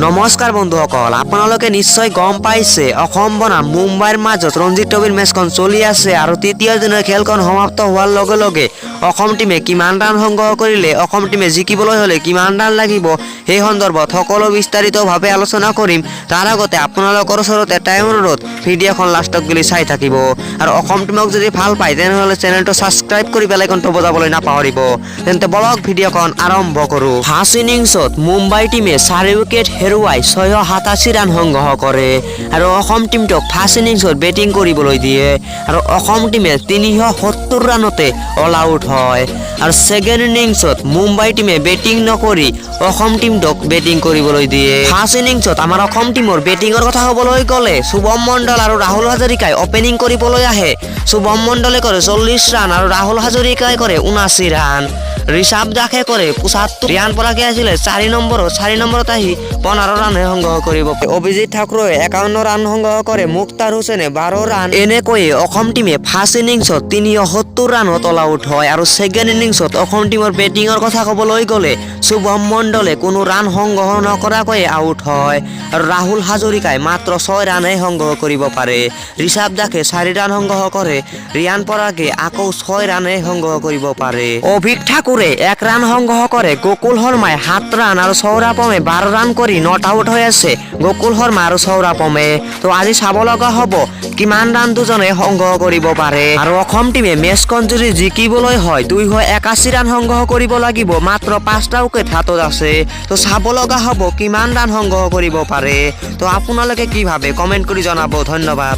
নমস্কাৰ বন্ধুসকল, আপোনালোকে নিশ্চয় গম পাইছে অসম বনাম মুম্বাইৰ মাজত ৰঞ্জিত ট্ৰফিৰ মেচখন চলি আছে আৰু তৃতীয় দিনৰ খেলখন সমাপ্ত হোৱাৰ লগে লগে অসম টিমে কিমান ৰান সংগ্ৰহ কৰিলে, অসম টিমে জিকিবলৈ হ'লে কিমান ৰান লাগিব, সেই সন্দৰ্ভত সকলো বিস্তাৰিতভাৱে আলোচনা কৰিম। তাৰ আগতে আপোনালোকৰ ওচৰত এটাই অনুৰোধ, ভিডিঅ'খন লাষ্টত গলি চাই থাকিব আৰু অসম টিমক যদি ভাল পায় তেনেহ'লে চেনেলটো ছাবস্ক্ৰাইব কৰি বেলাইকনটো বজাবলৈ নাপাহৰিব। তেন্তে বলক ভিডিঅ'খন আৰম্ভ কৰোঁ। ফাৰ্ষ্ট ইনিংছত মুম্বাই টিমে 4 উইকেট হেৰুৱাই 687 ৰান সংগ্ৰহ কৰে আৰু অসম টিমটোক ফাৰ্ষ্ট ইনিংছত বেটিং কৰিবলৈ দিয়ে আৰু অসম টিমে 370 ৰানতে অল আউট হয় আৰু ছেকেণ্ড ইনিংছত মুম্বাই টিমে বেটিং নকৰি অসম টিমটোক বেটিং কৰিবলৈ দিয়ে। ফাৰ্ষ্ট ইনিংছত আমাৰ অসম টিমৰ বেটিঙৰ কথা ক'বলৈ গ'লে শুভম মণ্ডল আৰু ৰাহুল হাজৰিকাই অপেনিং কৰিবলৈ আহে। শুভম মণ্ডলে কৰে 40 ৰান আৰু ৰাহুল হাজৰিকাই কৰে 79 ৰান। ঋষভ দাসে কৰে 75। ৰিয়ান পৰাগে আছিলে 4 নম্বৰত আহি 15 ৰানহে সংগ্ৰহ কৰিব। অভিজিত ঠাকুৰে 51 ৰান সংগ্ৰহ কৰে, মুক্তাৰ হুছেইনে 12 ৰান। এনেকৈয়ে অসম টিমে ফাৰ্ষ্ট ইনিংছত 370 ৰানত অল আউট হয় আৰু ছেকেণ্ড ইনিংছত অসম টিমৰ বেটিঙৰ কথা ক'বলৈ গ'লে শুভম মণ্ডলে কোনো ৰান সংগ্ৰহ নকৰাকৈ আউট হয় আৰু ৰাহুল হাজৰিকাই মাত্ৰ 6 ৰানহে সংগ্ৰহ কৰিব পাৰে। ঋষভ দাসে 4 ৰান সংগ্ৰহ কৰে, ৰিয়ান পৰাগে আকৌ 6 ৰানহে সংগ্ৰহ কৰিব পাৰে। অভিক ঠাকুৰে 1 ৰান সংগ্ৰহ কৰে, গকুল শৰ্মাই 7 ৰান আৰু সৌৰাপমে 12 ৰান কৰি নট আউট হৈ আছে। গকুল শৰ্মা আৰু সৌৰাপমে তো আজি চাব লগা হ'ব কিমান ৰান দুজনে সংগ্ৰহ কৰিব পাৰে আৰু অসম টিমে মেচখন যদি জিকিবলৈ হয় 281 ৰান সংগ্ৰহ কৰিব লাগিব। মাত্ৰ 5টা উইকেট হাতত আছে, তো চাব লগা হ'ব কিমান ৰান সংগ্ৰহ কৰিব পাৰে। তো আপোনালোকে কি ভাবে কমেন্ট কৰি জনাব। ধন্যবাদ।